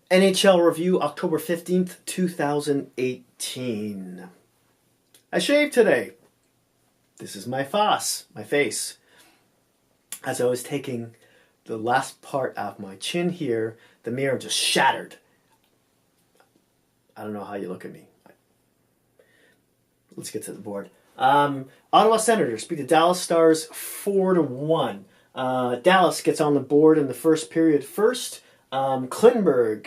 NHL review, October 15th, 2018. I shaved today. This is my face. As I was taking the last part of my chin here, the mirror just shattered. I don't know how you look at me. Let's get to the board. Ottawa Senators beat the Dallas Stars 4-1. Dallas gets on the board in the first period first. Klingberg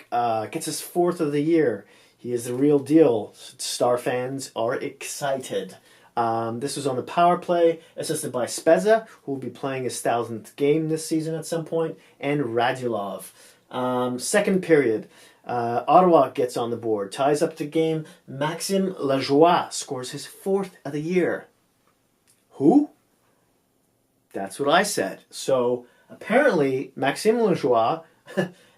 gets his fourth of the year. He is the real deal. Star fans are excited. This was on the power play, assisted by Spezza, who will be playing his 1,000th game this season at some point, and Radulov. Second period, Ottawa gets on the board, ties up the game. Maxime Lajoie scores his fourth of the year. Who? That's what I said. So apparently, Maxime Lajoie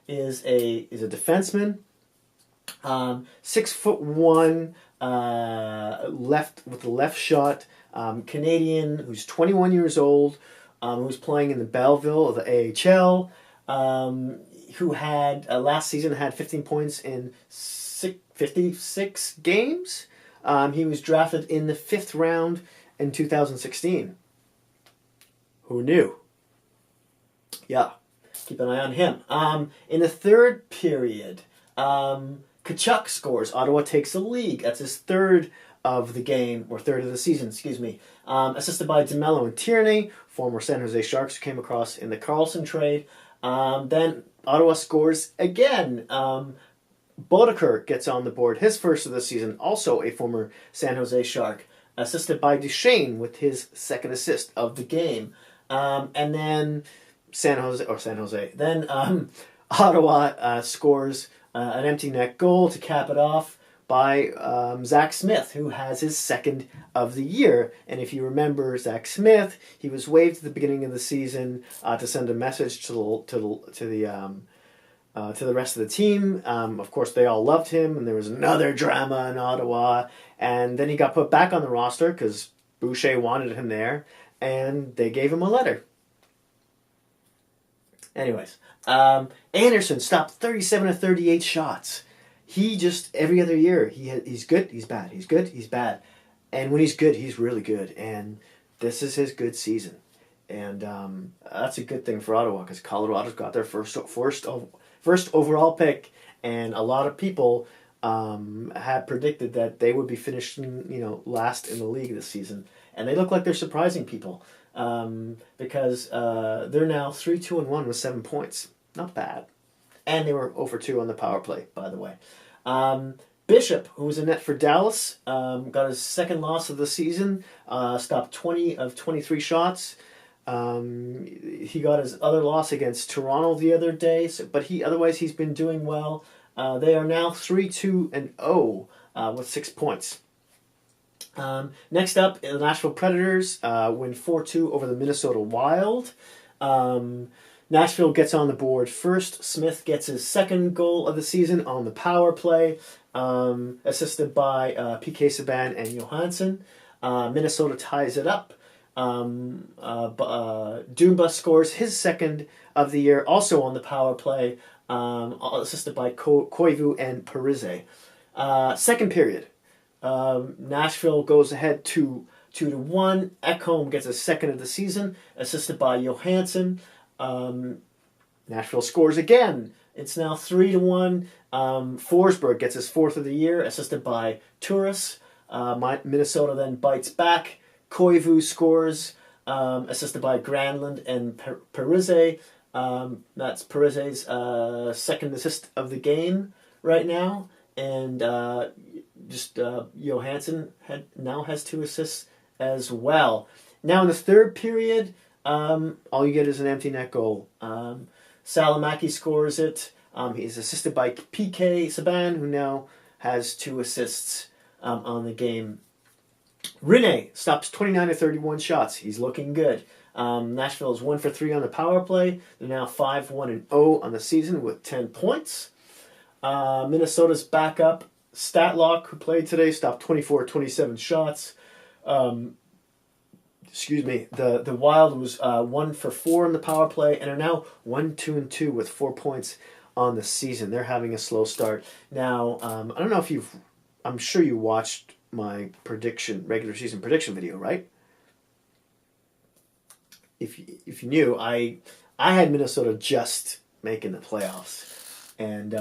is a defenseman, 6'1", left with the left shot, Canadian who's 21 years old, who's playing in the Belleville of the AHL, who had last season had 15 points in 56 games. He was drafted in the 5th round in 2016. Who knew? Yeah. Keep an eye on him. In the third period, Tkachuk scores. Ottawa takes the lead. That's his third of the game, or third of the season, excuse me. Assisted by DeMello and Tierney, former San Jose Sharks who came across in the Carlson trade. Then Ottawa scores again. Boddicker gets on the board, his first of the season, also a former San Jose Shark, assisted by Duchesne with his second assist of the game. And then San Jose. Then Ottawa scores an empty net goal to cap it off by Zach Smith, who has his second of the year. And if you remember Zach Smith, he was waived at the beginning of the season to send a message to the rest of the team. Of course, they all loved him, and there was another drama in Ottawa. And then he got put back on the roster because Boucher wanted him there, and they gave him a letter. Anyways, Anderson stopped 37 of 38 shots. He just, every other year, he's good, he's bad, he's good, he's bad. And when he's good, he's really good. And this is his good season. And that's a good thing for Ottawa, because Colorado's got their first overall pick. And a lot of people had predicted that they would be finishing, last in the league this season. And they look like they're surprising people. Because they're now 3-2-1 with 7 points. Not bad. And they were 0-2 on the power play, by the way. Bishop, who was in net for Dallas, got his second loss of the season, stopped 20 of 23 shots. He got his other loss against Toronto the other day, but otherwise he's been doing well. They are now 3-2-0 with 6 points. Next up, the Nashville Predators win 4-2 over the Minnesota Wild. Nashville gets on the board first. Smith gets his second goal of the season on the power play, assisted by PK Subban and Johansson. Minnesota ties it up. Dumba scores his second of the year, also on the power play, assisted by Koivu and Parise. Second period. Nashville goes ahead 2-1. Ekholm gets a second of the season, assisted by Johansson. Nashville scores again. It's now 3-1. Forsberg gets his fourth of the year, assisted by Turris. Minnesota then bites back. Koivu scores, assisted by Granlund and Parise. That's Parise's second assist of the game right now. And Johansson now has 2 assists as well. Now in the third period, all you get is an empty net goal. Salamaki scores it. He's assisted by PK Subban, who now has 2 assists on the game. Rinne stops 29 of 31 shots. He's looking good. Nashville is 1 for 3 on the power play. They're now 5-1-0 on the season with 10 points. Minnesota's backup, Statlock, who played today, stopped 24 of 27 shots. The Wild was 1 for 4 on the power play and are now 1-2-2 with 4 points on the season. They're having a slow start. Now, I don't know if I'm sure you watched my regular season prediction video, right? If you knew, I had Minnesota just making the playoffs, and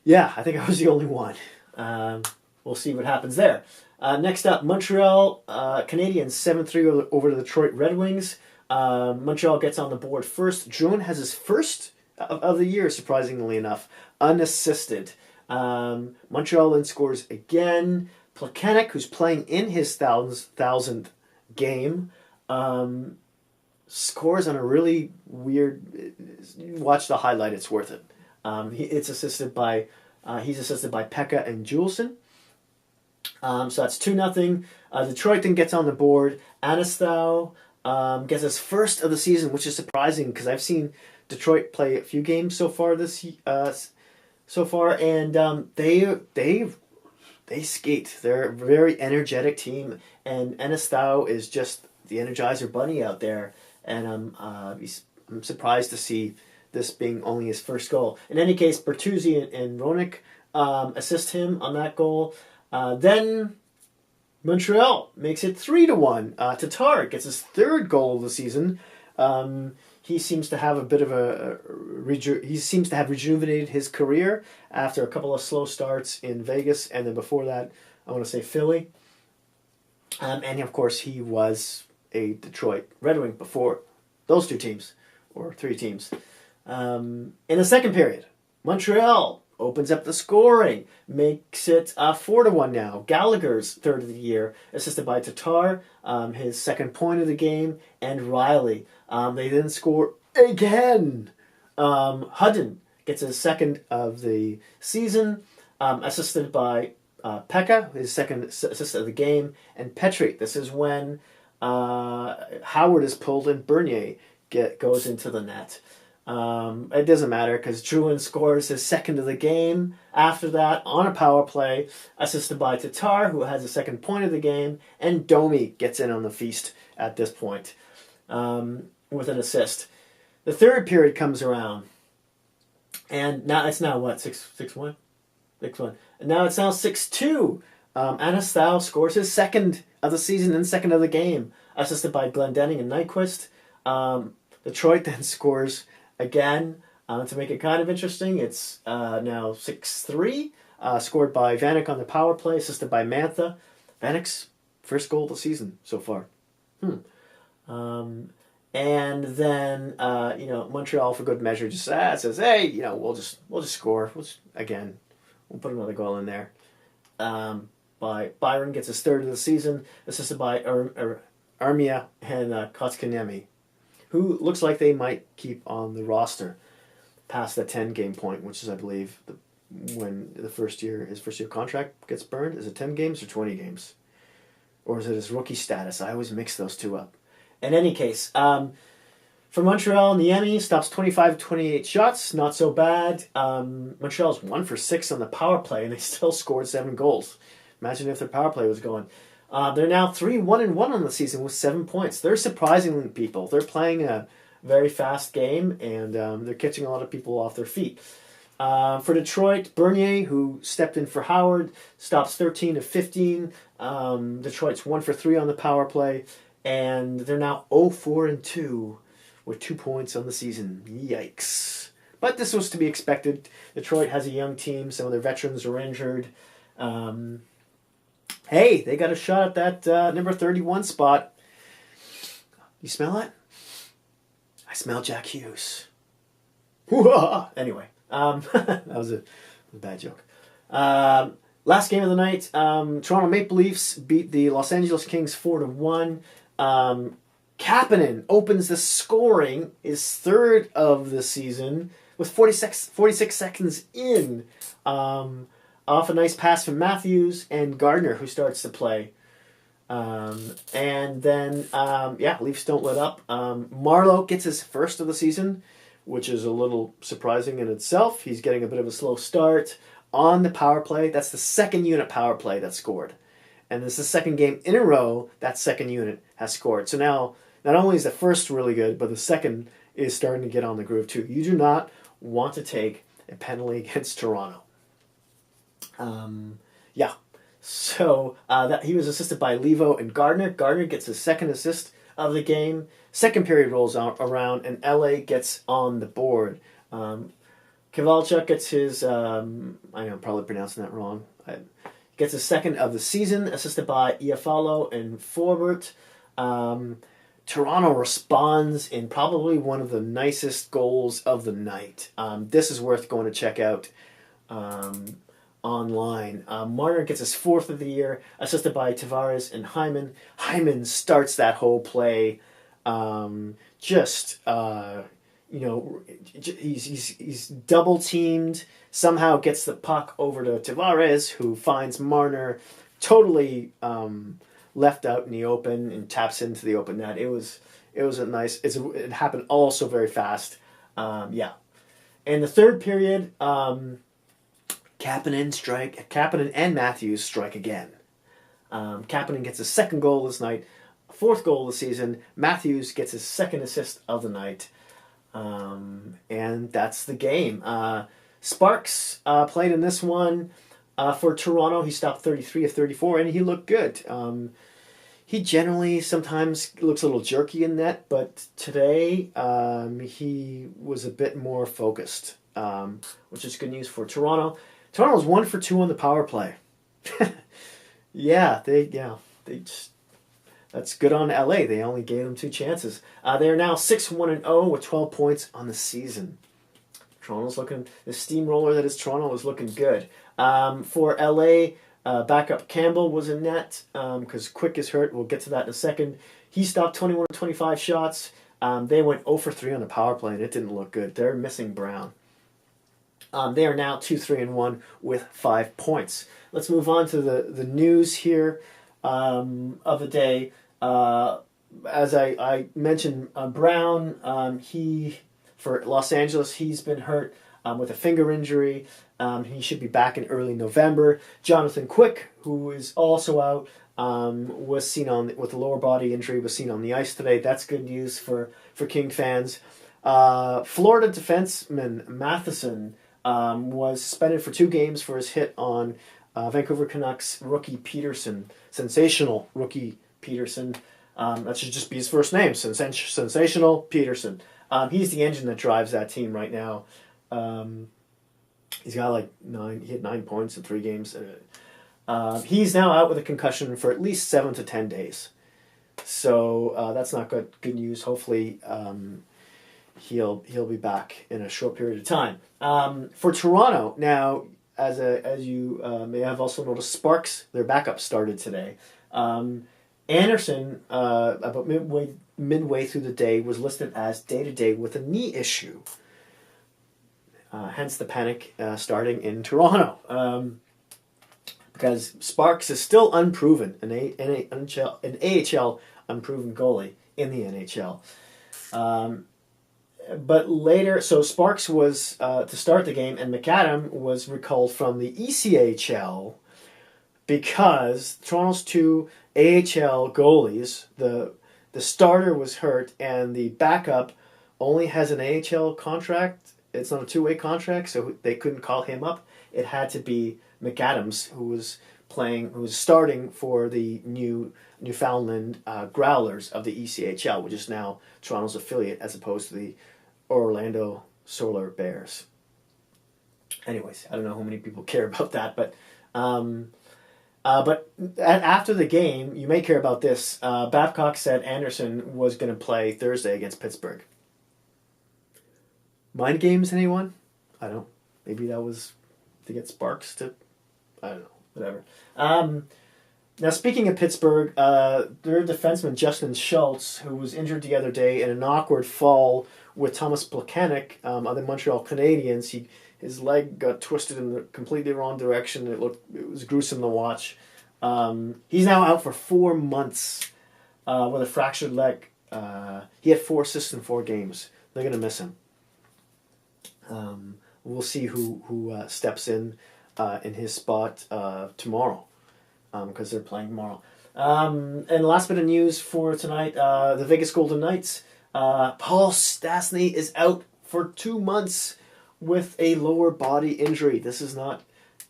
yeah, I think I was the only one. We'll see what happens there. Next up, Montreal Canadiens 7-3 over the Detroit Red Wings. Montreal gets on the board first. Drouin has his first of the year, surprisingly enough, unassisted. Montreal then scores again. Plekanec, who's playing in his thousandth game, scores on a really weird. Watch the highlight; it's worth it. He's assisted by Pekka and Juleson. So that's 2-0. Detroit then gets on the board. Anastau gets his first of the season, which is surprising because I've seen Detroit play a few games so far and they skate. They're a very energetic team, and Anastau is just the Energizer Bunny out there, and I'm surprised to see this being only his first goal. In any case, Bertuzzi and Roenick assist him on that goal. Then Montreal makes it 3-1. Tatar gets his third goal of the season. He seems to have a bit of rejuvenated his career after a couple of slow starts in Vegas, and then before that, I want to say Philly. And of course, he was a Detroit Red Wing before those two teams, or three teams. In the second period, Montreal opens up the scoring, makes it 4-1 now. Gallagher's third of the year, assisted by Tatar, his second point of the game, and Riley. They then score again. Hudden gets his second of the season, assisted by Pekka, his second assist of the game, and Petry. This is when Howard is pulled and Bernier goes into the net. It doesn't matter because Drouin scores his second of the game after that on a power play, assisted by Tatar, who has the second point of the game, and Domi gets in on the feast at this point with an assist. The third period comes around, and now it's now what, 6-1? 6-1. And now it's now 6-2. Anastau scores his second of the season and second of the game, assisted by Glendening and Nyquist. Detroit then scores again, to make it kind of interesting. It's now 6-3, scored by Vanek on the power play, assisted by Mantha. Vanek's first goal of the season so far. And then Montreal, for good measure, just says, "Hey, we'll just score. We'll put another goal in there." By Byron gets his third of the season, assisted by Armia and Kotkaniemi, who looks like they might keep on the roster past the 10-game point, which is, I believe, when his first year contract gets burned. Is it 10 games or 20 games? Or is it his rookie status? I always mix those two up. In any case, for Montreal, Niemi stops 25-28 shots. Not so bad. Montreal's 1 for 6 on the power play, and they still scored 7 goals. Imagine if their power play was going. They're now 3-1-1 on the season with 7 points. They're surprising people. They're playing a very fast game, and they're catching a lot of people off their feet. For Detroit, Bernier, who stepped in for Howard, stops 13 of 15. Detroit's 1 for 3 on the power play, and they're now 0-4-2 with 2 points on the season. Yikes. But this was to be expected. Detroit has a young team. Some of their veterans are injured. Hey, they got a shot at that number 31 spot. You smell it? I smell Jack Hughes. Anyway, that was a bad joke. Last game of the night, Toronto Maple Leafs beat the Los Angeles Kings 4-1. Kapanen opens the scoring, his third of the season, with 46 seconds in. Off a nice pass from Matthews and Gardner, who starts to play. And then, Leafs don't let up. Marlowe gets his first of the season, which is a little surprising in itself. He's getting a bit of a slow start on the power play. That's the second unit power play that scored. And this is the second game in a row that second unit has scored. So now, not only is the first really good, but the second is starting to get on the groove too. You do not want to take a penalty against Toronto. Yeah. So that he was assisted by Levo and Gardner. Gardner gets his second assist of the game. Second period rolls around, and LA gets on the board. Kowalczyk gets his, I know I'm probably pronouncing that wrong. Gets his second of the season, assisted by Iafallo and Forbert. Toronto responds in probably one of the nicest goals of the night. This is worth going to check out online. Marner gets his fourth of the year, assisted by Tavares and Hyman. Hyman starts that whole play. He's double teamed. Somehow gets the puck over to Tavares, who finds Marner totally left out in the open and taps into the open net. It was a nice. It happened all so very fast. In the third period, Kapanen and Matthews strike again. Kapanen gets his second goal this night, fourth goal of the season. Matthews gets his second assist of the night. And that's the game. Sparks played in this one for Toronto. He stopped 33 of 34, and he looked good. He generally sometimes looks a little jerky in net, but today he was a bit more focused, which is good news for Toronto. Toronto was 1 for 2 on the power play. That's good on LA. They only gave them 2 chances. They are now 6-1-0 with 12 points on the season. The steamroller that is Toronto is looking good. For LA, backup Campbell was in net because Quick is hurt. We'll get to that in a second. He stopped 21 of 25 shots. They went 0 for 3 on the power play, and it didn't look good. They're missing Brown. They are now 2-3-1 with 5 points. Let's move on to the news here of the day. As I mentioned, Brown, for Los Angeles, he's been hurt with a finger injury. He should be back in early November. Jonathan Quick, who is also out, was seen with a lower body injury, was seen on the ice today. That's good news for King fans. Florida defenseman Matheson was suspended for 2 games for his hit on Vancouver Canucks rookie Peterson. Sensational rookie Peterson. That should just be his first name. Sensational Peterson. He's the engine that drives that team right now. He's got he had 9 points in 3 games. He's now out with a concussion for at least 7 to 10 days. So that's not good news. Hopefully he'll be back in a short period of time. For Toronto, now, as you may have also noticed, Sparks, their backup, started today. Anderson, about midway through the day, was listed as day-to-day with a knee issue. Hence the panic starting in Toronto. Because Sparks is still unproven, an AHL unproven goalie in the NHL. But later, so Sparks was to start the game, and McAdam was recalled from the ECHL because Toronto's 2 AHL goalies, the starter was hurt, and the backup only has an AHL contract. It's not a 2-way contract, so they couldn't call him up. It had to be McAdams, who was starting for the Newfoundland Growlers of the ECHL, which is now Toronto's affiliate as opposed to the Orlando Solar Bears. Anyways, I don't know how many people care about that, but after the game, you may care about this. Babcock said Anderson was going to play Thursday against Pittsburgh. Mind games, anyone? I don't know. Maybe that was to get Sparks to... I don't know. Whatever. Now, speaking of Pittsburgh, their defenseman Justin Schultz, who was injured the other day in an awkward fall with Thomas Plekanec of the Montreal Canadiens, his leg got twisted in the completely wrong direction. It was gruesome to watch. He's now out for 4 months with a fractured leg. He had 4 assists in 4 games. They're going to miss him. We'll see who steps in his spot tomorrow, because they're playing tomorrow. And the last bit of news for tonight, the Vegas Golden Knights. Paul Stastny is out for 2 months with a lower body injury. This is not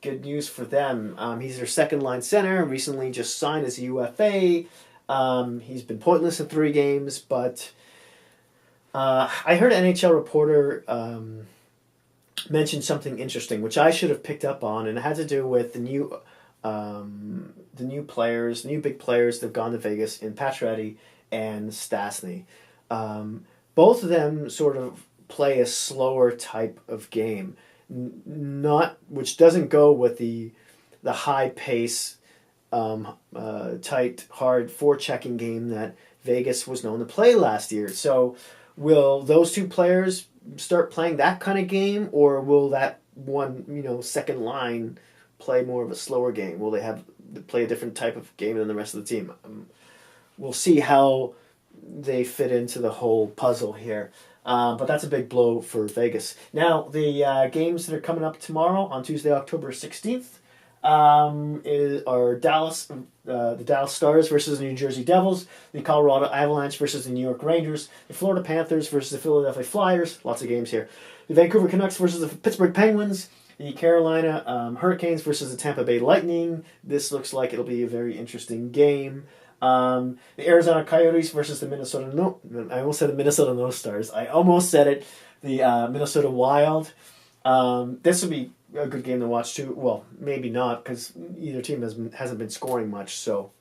good news for them. He's their second line center, recently just signed as a UFA. He's been pointless in 3 games, but I heard an NHL reporter mention something interesting, which I should have picked up on, and it had to do with the new players, new big players that have gone to Vegas in Pacioretty and Stastny. Both of them sort of play a slower type of game, which doesn't go with the high pace, tight, hard forechecking game that Vegas was known to play last year. So, will those 2 players start playing that kind of game, or will that one, second line play more of a slower game? Will they play a different type of game than the rest of the team? We'll see how they fit into the whole puzzle here. But that's a big blow for Vegas. Now, the games that are coming up tomorrow on Tuesday, October 16th, are the Dallas Stars versus the New Jersey Devils, the Colorado Avalanche versus the New York Rangers, the Florida Panthers versus the Philadelphia Flyers. Lots of games here. The Vancouver Canucks versus the Pittsburgh Penguins, the Carolina Hurricanes versus the Tampa Bay Lightning. This looks like it'll be a very interesting game. The Arizona Coyotes versus the I almost said the Minnesota No Stars. I almost said it. The Minnesota Wild. This will be a good game to watch too. Well, maybe not, because either team hasn't been scoring much. So,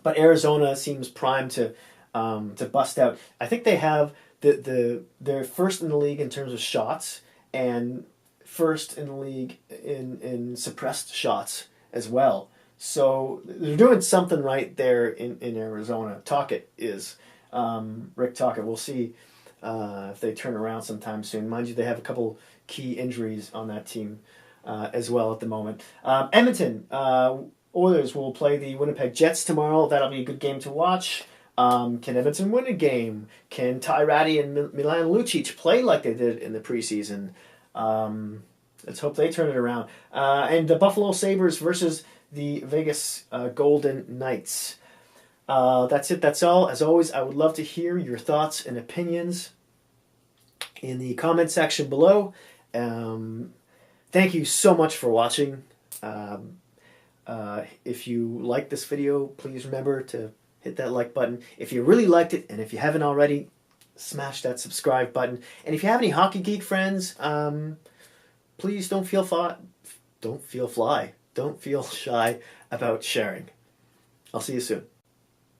but Arizona seems primed to bust out. I think they have they're first in the league in terms of shots, and first in the league in suppressed shots as well. So they're doing something right there in Arizona. Tocchet is Rick Tocchet. We'll see if they turn around sometime soon. Mind you, they have a couple key injuries on that team as well at the moment. Edmonton Oilers will play the Winnipeg Jets tomorrow. That'll be a good game to watch. Can Edmonton win a game? Can Ty Ratty and Milan Lucic play like they did in the preseason? Let's hope they turn it around. And the Buffalo Sabres versus the Vegas Golden Knights. That's it. That's all. As always, I would love to hear your thoughts and opinions in the comment section below. Thank you so much for watching. If you like this video, please remember to hit that like button. If you really liked it, and if you haven't already, smash that subscribe button. And if you have any Hockey Geek friends, please don't feel shy about sharing. I'll see you soon.